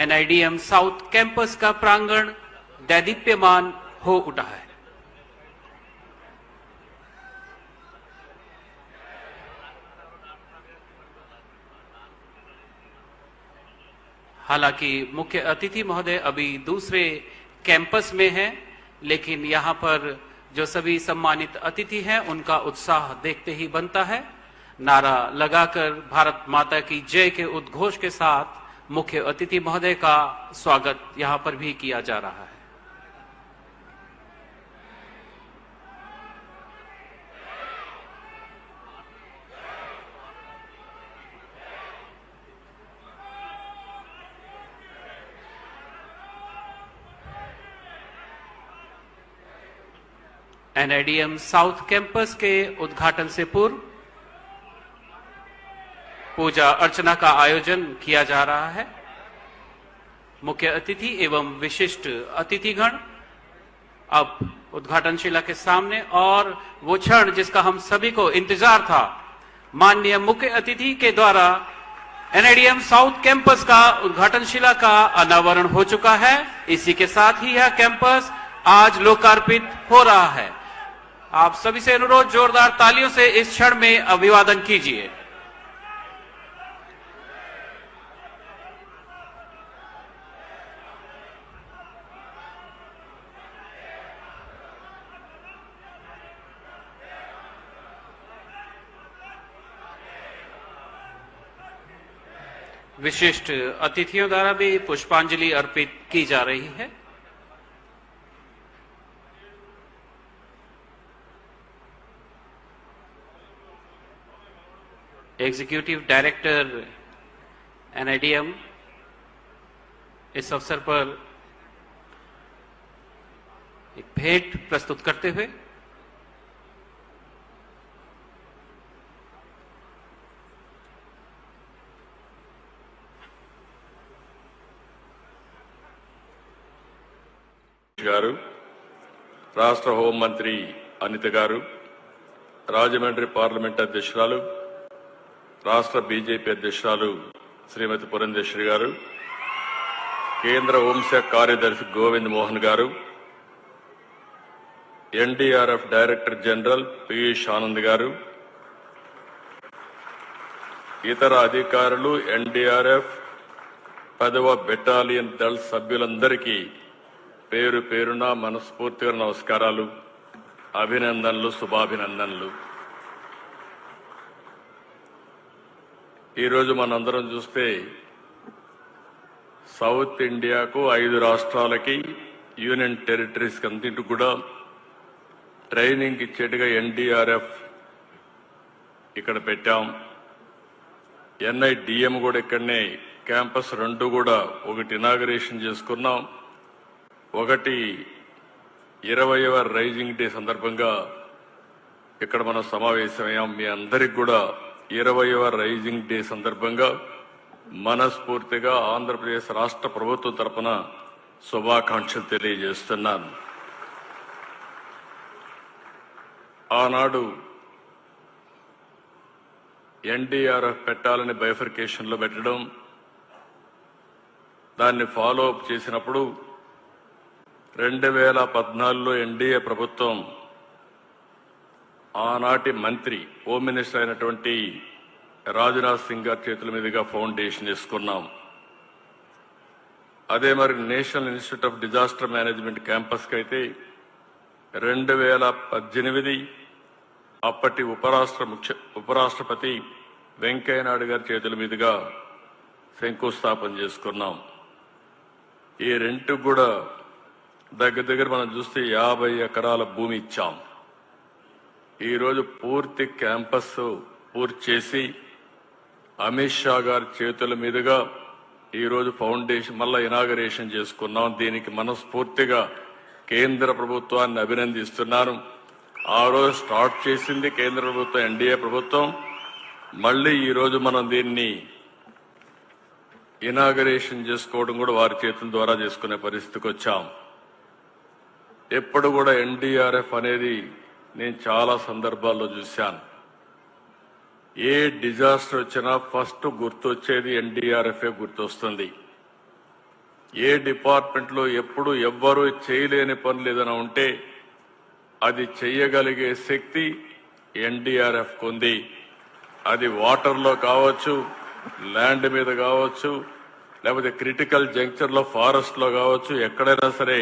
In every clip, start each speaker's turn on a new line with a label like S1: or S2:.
S1: NIDM south campus का प्रांगण दैदीप्यमान हो उठा है। हालांकि मुख्य अतिथि महोदय अभी दूसरे कैंपस में हैं, लेकिन यहां पर जो सभी सम्मानित अतिथि हैं उनका उत्साह देखते ही बनता है। नारा लगाकर भारत माता की जय के उद्घोष के साथ मुख्य अतिथि महोदय का स्वागत यहां पर भी किया जा रहा है। एनआईडीएम साउथ कैंपस के उद्घाटन से पूर्व पूजा अर्चना का आयोजन किया जा रहा है। मुख्य अतिथि एवं विशिष्ट अतिथिगण अब उद्घाटन शिला के सामने, और वो क्षण जिसका हम सभी को इंतजार था, माननीय मुख्य अतिथि के द्वारा एनआईडीएम साउथ कैंपस का उद्घाटन शिला का अनावरण हो चुका है। इसी के साथ ही यह कैंपस आज लोकार्पित हो रहा है। आप सभी से अनुरोध, जोरदार तालियों से इस क्षण में अभिवादन कीजिए। विशिष्ट अतिथियों द्वारा भी पुष्पांजलि अर्पित की जा रही है। एग्जीक्यूटिव डायरेक्टर एनआईडीएम इस अवसर पर एक भेंट प्रस्तुत करते हुए
S2: గారు, రాష్ట్ర హోంమంత్రి అనిత గారు, రాజమండ్రి పార్లమెంట్ అధ్యక్షురాలు, రాష్ట్ర బీజేపీ అధ్యక్షురాలు శ్రీమతి పురంధేశ్వరి గారు, కేంద్ర హోంశాఖ కార్యదర్శి గోవింద్ మోహన్ గారు, NDRF director general Piyush Anand గారు, ఇతర అధికారులు, ఎన్డీఆర్ఎఫ్ 10వ బెటాలియన్ దళ సభ్యులందరికీ పేరు పేరున మనస్ఫూర్తిగా నమస్కారాలు, అభినందనలు, శుభాభినందనలు. ఈరోజు మనందరం చూస్తే సౌత్ ఇండియాకు 5 రాష్ట్రాలకి యూనియన్ టెరిటరీస్కి అంతటి కూడా ట్రైనింగ్ ఇచ్చేట్టుగా ఎన్డీఆర్ఎఫ్ ఇక్కడ పెట్టాం. ఎన్ఐడిఎం కూడా ఇక్కడనే క్యాంపస్ 2 కూడా ఒకటి ఇనాగరేషన్ చేసుకున్నాం. ఒకటి 20వ రైజింగ్ డే సందర్భంగా ఇక్కడ మనం సమావేశమయ్యాం. మీ అందరికి కూడా 20వ రైజింగ్ డే సందర్భంగా మనస్ఫూర్తిగా ఆంధ్రప్రదేశ్ రాష్ట్ర ప్రభుత్వం తరపున శుభాకాంక్షలు తెలియజేస్తున్నాను. ఆనాడు ఎన్డీఆర్ఎఫ్ పెట్టాలని బైఫర్కేషన్లో పెట్టడం, దాన్ని ఫాలో అప్ చేసినప్పుడు 2014లో ఎన్డీఏ ప్రభుత్వం ఆనాటి మంత్రి హోమ్ మినిస్టర్ అయినటువంటి రాజ్నాథ్ సింగ్ గారి చేతుల మీదుగా ఫౌండేషన్ వేసుకున్నాం. అదే మరి national institute of disaster management క్యాంపస్కి అయితే 2018 అప్పటి ఉపరాష్ట్రపతి వెంకయ్యనాయుడు గారి చేతుల మీదుగా శంకుస్థాపన చేసుకున్నాం. ఈ రెంట్ కూడా దగ్గర మనం చూస్తే 50 ఎకరాల భూమి ఇచ్చాం. ఈరోజు పూర్తి క్యాంపస్ పూర్తి చేసి అమిత్ షా గారి చేతుల మీదుగా ఈరోజు ఫౌండేషన్ మళ్ళా ఇనాగరేషన్ చేసుకున్నాం. దీనికి మనస్ఫూర్తిగా కేంద్ర ప్రభుత్వాన్ని అభినందిస్తున్నాను. ఆ రోజు స్టార్ట్ చేసింది కేంద్ర ప్రభుత్వం, ఎన్డీఏ ప్రభుత్వం. మళ్ళీ ఈరోజు మనం దీన్ని ఇనాగరేషన్ చేసుకోవడం కూడా వారి చేతుల ద్వారా చేసుకునే పరిస్థితికి వచ్చాం. ఎప్పుడు కూడా ఎన్డీఆర్ఎఫ్ అనేది నేను చాలా సందర్భాల్లో చూశాను. ఏ డిజాస్టర్ వచ్చినా ఫస్ట్ గుర్తొచ్చేది ఎన్డీఆర్ఎఫ్ గుర్తొస్తుంది. ఏ డిపార్ట్మెంట్లో ఎప్పుడు ఎవ్వరూ చేయలేని పనులు ఏదైనా ఉంటే అది చేయగలిగే శక్తి ఎన్డీఆర్ఎఫ్ ఉంది. అది వాటర్లో కావచ్చు, ల్యాండ్ మీద కావచ్చు, లేకపోతే క్రిటికల్ జంక్చర్లో ఫారెస్ట్లో కావచ్చు, ఎక్కడైనా సరే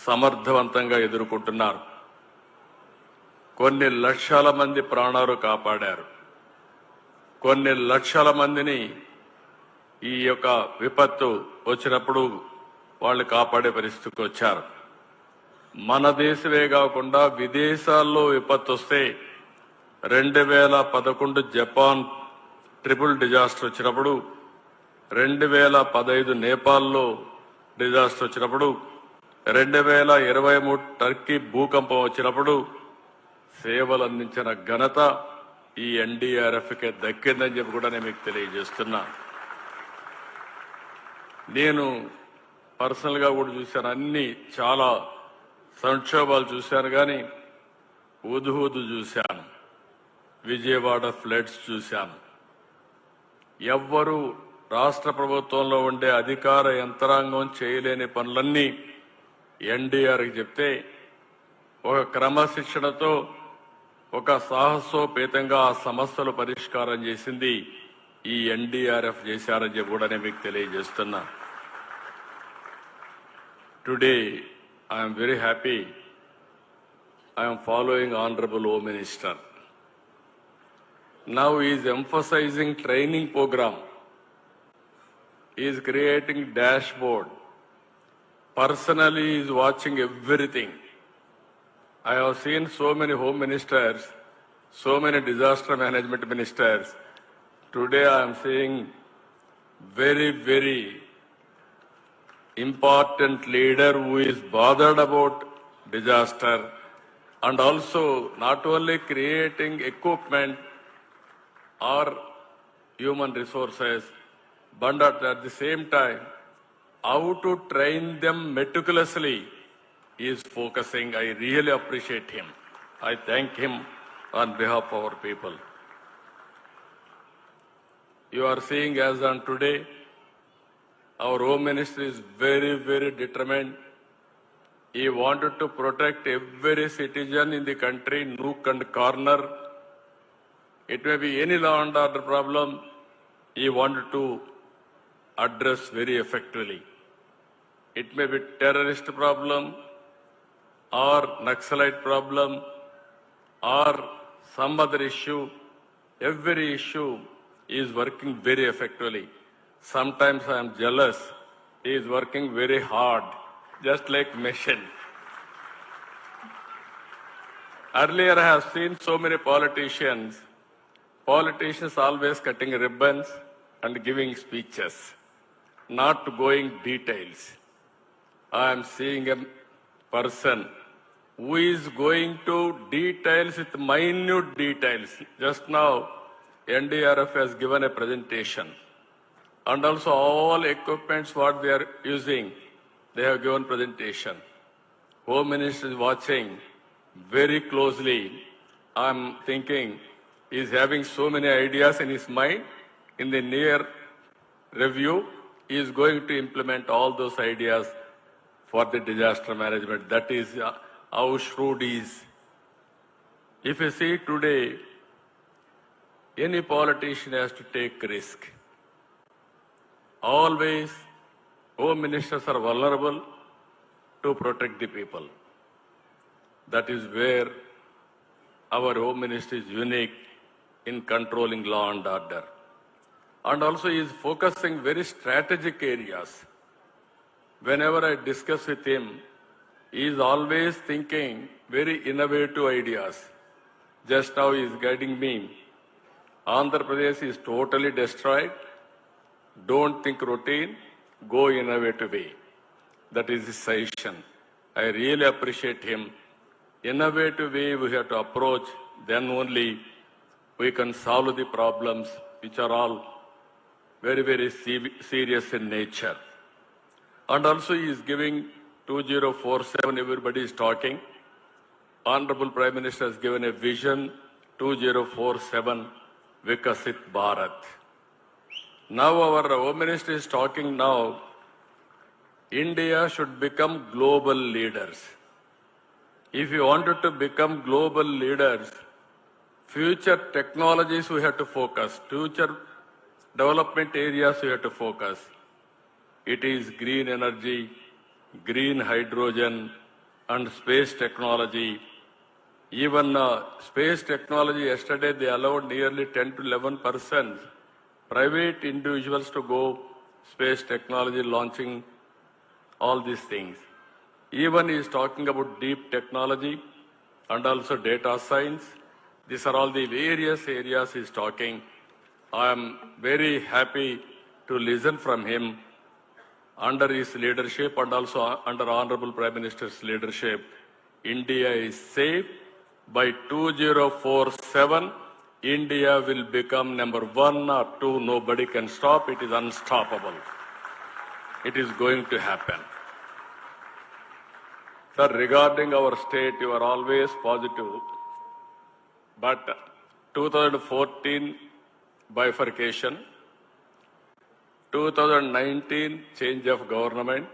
S2: సమర్థవంతంగా ఎదుర్కొంటున్నారు. కొన్ని లక్షల మంది ప్రాణాలు కాపాడారు. కొన్ని లక్షల మందిని ఈ యొక్క విపత్తు వచ్చినప్పుడు వాళ్ళు కాపాడే పరిస్థితికి వచ్చారు. మన దేశమే కాకుండా విదేశాల్లో విపత్తు వస్తే 2011 జపాన్ ట్రిపుల్ డిజాస్టర్ వచ్చినప్పుడు, 2015 నేపాల్లో డిజాస్టర్ వచ్చినప్పుడు, 2023 టర్కీ భూకంపం వచ్చినప్పుడు సేవలు అందించిన ఘనత ఈ ఎన్డీఆర్ఎఫ్కే దక్కిందని చెప్పి కూడా నేను మీకు తెలియజేస్తున్నా. నేను పర్సనల్గా కూడా చూశాను, అన్ని చాలా సంక్షోభాలు చూశాను, కానీ హుద్హుద్ చూశాను, విజయవాడ ఫ్లడ్స్ చూశాను. ఎవ్వరూ రాష్ట్ర ప్రభుత్వంలో ఉండే అధికార యంత్రాంగం చేయలేని పనులన్నీ ఎన్డీఆర్కి చెప్తే ఒక క్రమశిక్షణతో ఒక సాహసోపేతంగా ఆ సమస్యలు పరిష్కారం చేసింది ఈ ఎన్డీఆర్ఎఫ్ చేశారని చెప్పి కూడా నేను మీకు తెలియజేస్తున్నా. Today I'm very happy. I'm following honourable home minister. Now he is emphasizing training program. He is creating dashboard. Personally, he is watching everything. I have seen so many home ministers, so many disaster management ministers. Today I am seeing very, very important leader who is bothered about disaster, and also not only creating equipment or human resources, but at the same time, how to train them meticulously is focusing. I really appreciate him. I thank him on behalf of our people. You are seeing as on today, our Home Minister is very, very determined. He wanted to protect every citizen in the country, nook and corner. It may be any law and order problem, he wanted to address very effectively. It may be terrorist problem or Naxalite problem or some other issue. Every issue is working very effectively. Sometimes I am jealous. He is working very hard, just like machine. Earlier I have seen so many politicians always cutting ribbons and giving speeches, not going details. I am seeing a person who is going to details with minute details. Just now, NDRF has given a presentation, and also all equipments what they are using, they have given presentation. Home Minister is watching very closely. I am thinking, he is having so many ideas in his mind. In the near review, he is going to implement all those ideas for the disaster management. That is how shrewd he is. If you see today, any politician has to take risk. Always, home ministers are vulnerable to protect the people. That is where our home minister is unique in controlling law and order. And also he is focusing very strategic areas. Whenever I discuss with him, he is always thinking very innovative ideas. Just now he is guiding me. Andhra Pradesh is totally destroyed. Don't think routine, go innovative way. That is his suggestion. I really appreciate him. Innovative way we have to approach, then only we can solve the problems which are all very, very serious in nature. And also he is giving 2047, everybody is talking. Honorable Prime Minister has given a vision, 2047, Vikasit Bharat. Now our Home Minister is talking now India should become global leaders. If you wanted to become global leaders, future technologies we have to focus, future development areas we have to focus. It is green energy, green hydrogen, and space technology. Even space technology, yesterday they allowed nearly 10 to 11% private individuals to go space technology, launching all these things. Even he is talking about deep technology and also data science. These are all the various areas he is talking. I am very happy to listen from him. Under his leadership and also under Honorable Prime Minister's leadership, India is safe. By 2047, India will become number 1 or 2. Nobody can stop. It is unstoppable. It is going to happen. Sir, regarding our state, you are always positive. But 2014 bifurcation, 2019 change of government,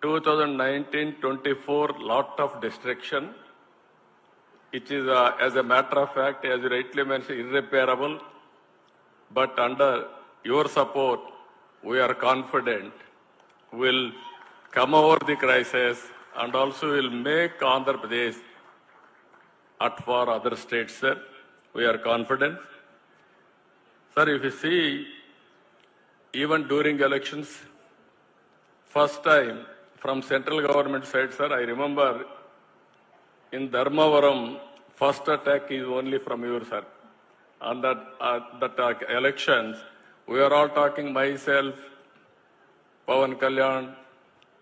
S2: 2019-24 lot of destruction. It is, as a matter of fact, as you rightly mentioned, irreparable. But under your support, we are confident we'll come over the crisis and also will make Andhra Pradesh at for other states, sir. We are confident. Sir, if you see, even during elections, first time from central government side, sir, I remember in Dharmavaram, first attack is only from you, sir. On that elections, we are all talking, myself, Pawan Kalyan,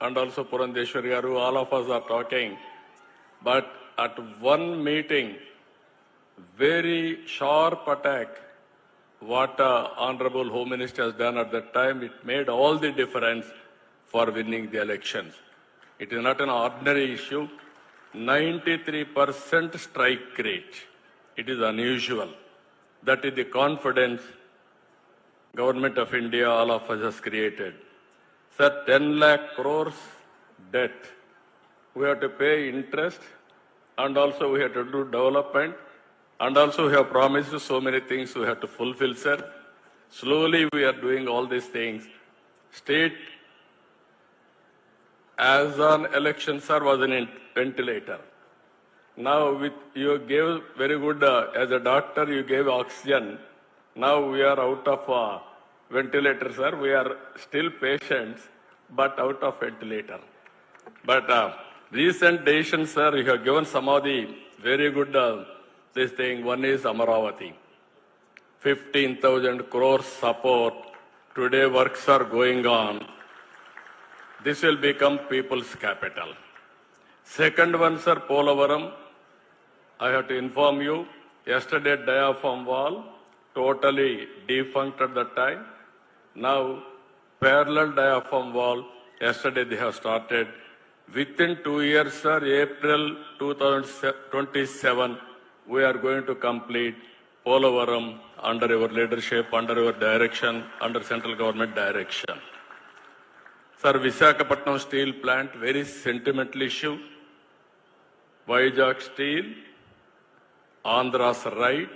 S2: and also Purandeshwari Garu, all of us are talking. But at one meeting, very sharp attack, what Honorable Home Minister has done at that time, it made all the difference for winning the elections. It is not an ordinary issue. 93% strike rate. It is unusual. That is the confidence Government of India, all of us has created. Sir, 10 lakh crores debt. We have to pay interest and also we have to do development and also we have promised so many things we have to fulfill, sir. Slowly we are doing all these things. State, as an election, sir, was an ventilator. Now with you gave very good, as a doctor you gave oxygen. Now we are out of ventilator, sir. We are still patients, but out of ventilator. But recent decisions, sir, you have given some of the very good, this thing. One is Amaravati. 15,000 crores support. Today works are going on. This will become people's capital. Second one, sir, Polavaram. I have to inform you, yesterday diaphragm wall, totally defunct at that time. Now, parallel diaphragm wall, yesterday they have started. Within 2 years, sir, April 2027, we are going to complete Polavaram under your leadership, under your direction, under central government direction. Sir, Visakhapatnam steel plant, very sentimental issue. Vizag steel, Andhra's right.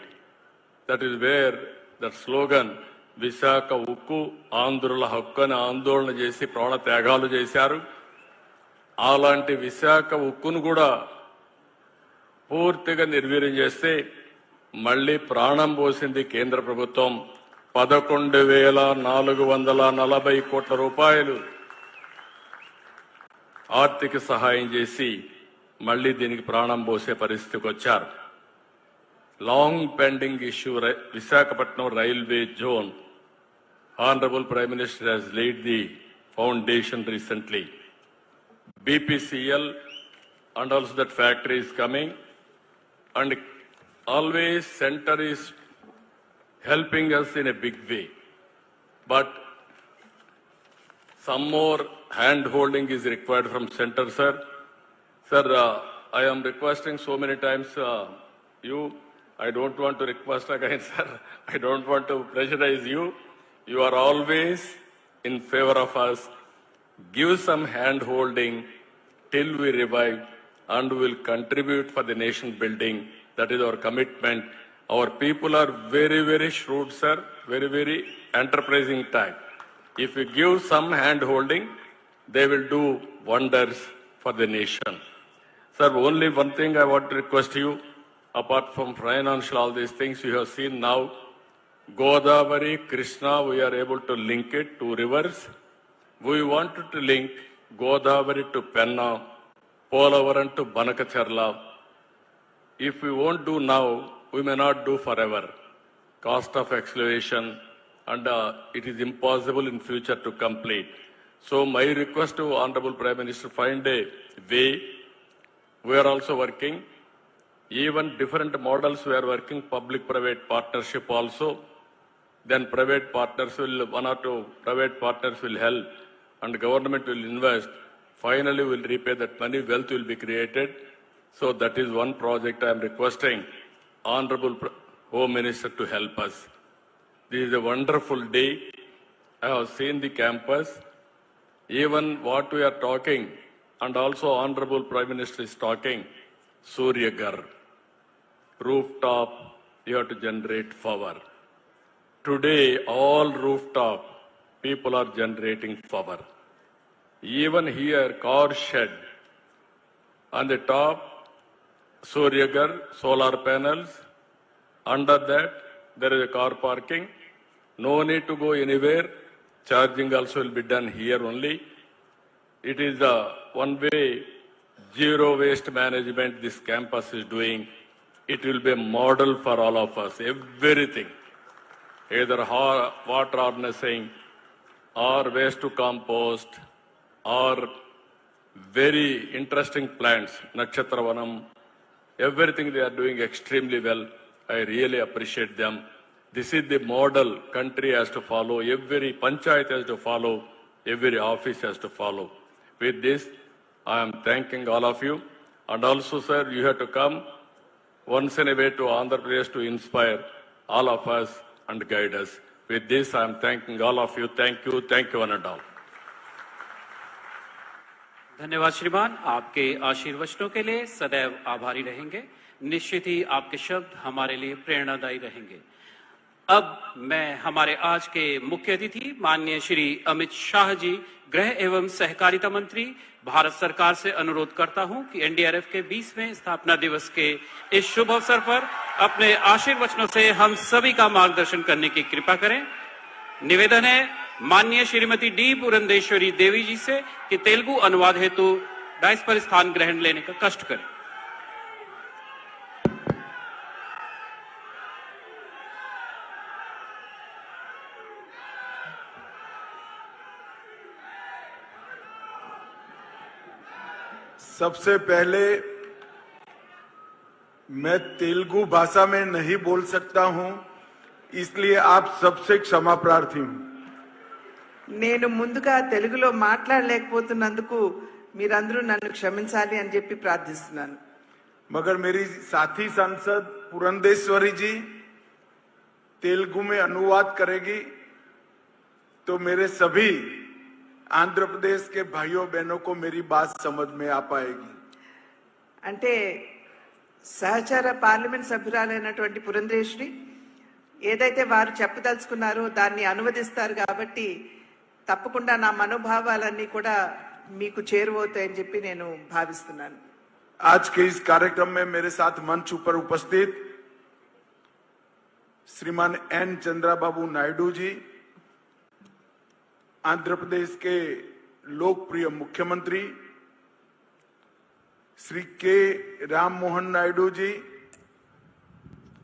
S2: That is where that slogan, Visakha Ukku, Andhrula Hakkani Andolana Jesi Prana Tyagalu Chesaru. Alanti Visakha Ukkunu Kuda పూర్తిగా నిర్వీర్యం చేస్తే మళ్ళీ ప్రాణం పోసింది కేంద్ర ప్రభుత్వం. 11,440 కోట్ల రూపాయలు ఆర్థిక సహాయం చేసి మళ్ళీ దీనికి ప్రాణం పోసే పరిస్థితికి వచ్చారు. Long pending issue Visakhapatnam railway zone. Honorable Prime Minister has laid the foundation recently. BPCL and also that factory is coming. And always center is helping us in a big way. But some more hand-holding is required from center, sir. Sir, I am requesting so many times you. I don't want to request again, sir. I don't want to pressurize you. You are always in favor of us. give some hand holding till we revive, and will contribute for the nation building. That is our commitment. Our people are very, very shrewd, sir, very, very enterprising type. If we give some hand holding, they will do wonders for the nation. Sir, only one thing I want to request you, apart from financial, all these things you have seen now, Godavari, Krishna, we are able to link it to rivers. We wanted to link Godavari to Penna, Polavaram to Banakacharla. If we won't do now, we may not do forever. Cost of excavation, and it is impossible in future to complete. So my request to Honorable Prime Minister, find a way. We are also working. Even different models we are working, public-private partnership also. Then private partners will, one or two private partners will help, and government will invest. Finally, we will repay that money, wealth will be created. So that is one project I am requesting Honorable Home Minister to help us. This is a wonderful day. I have seen the campus. Even what we are talking, and also Honorable Prime Minister is talking, Surya Ghar. Rooftop, you have to generate power. Today, all rooftop, people are generating power. Even here, car shed. On the top, Surya Ghar, solar panels. Under that, there is a car parking. No need to go anywhere. Charging also will be done here only. It is a one-way, zero waste management this campus is doing. It will be a model for all of us. Everything, either water harnessing, or waste to compost, or very interesting plants, Nakshatravanam, everything they are doing extremely well. I really appreciate them. This is the model country has to follow, every panchayat has to follow, every office has to follow. With this, I am thanking all of you. And also, sir, you have to come once in a way to Andhra Pradesh to inspire all of us and guide us. With this, I am thanking all of you. Thank you one and all.
S1: धन्यवाद श्रीमान, आपके आशीर्वचनों के लिए सदैव आभारी रहेंगे। निश्चित ही आपके शब्द हमारे लिए प्रेरणादायी रहेंगे। अब मैं हमारे आज के मुख्य अतिथि माननीय श्री अमित शाह जी, गृह एवं सहकारिता मंत्री, भारत सरकार से अनुरोध करता हूं कि एनडीआरएफ के 20वें स्थापना दिवस के इस शुभ अवसर पर अपने आशीर्वचनों से हम सभी का मार्गदर्शन करने की कृपा करें। निवेदन है माननीय श्रीमती डी पुरंदेश्वरी देवी जी से कि तेलुगु अनुवाद हेतु डाइस पर स्थान ग्रहण लेने का कष्ट करें।
S3: सबसे पहले मैं तेलुगु भाषा में नहीं बोल सकता हूं, इसलिए आप सबसे क्षमा प्रार्थी हूं।
S4: నేను ముందుగా తెలుగులో మాట్లాడలేకపోతున్నందుకు మీరందరూ నన్ను క్షమించాలి అని చెప్పి ప్రార్థిస్తున్నాను।
S3: मगर मेरी साथी सांसद पुरंदेश्वरी जी तेलुगु में अनुवाद करेगी तो मेरे सभी आंध्र प्रदेश के भाइयों बहनों को मेरी बात समझ में आ पाएगी।
S4: అంటే సహచర పార్లమెంట్ సభ్యురాలైనటువంటి పురంధేశ్వరి ఏదైతే వారు చెప్పదలుచుకున్నారో దాన్ని అనువదిస్తారు కాబట్టి తప్పకుండా నా మనోభావాలన్నీ కూడా మీకు చేరువవుతాయని చెప్పి నేను భావిస్తున్నాను।
S3: आज के इस कार्यक्रम में मेरे साथ मंच पर उपस्थित श्रीमान एन चंद्राबाबू नायडू जी, आंध्र प्रदेश के लोकप्रिय मुख्यमंत्री, श्री के राम मोहन नायडू जी,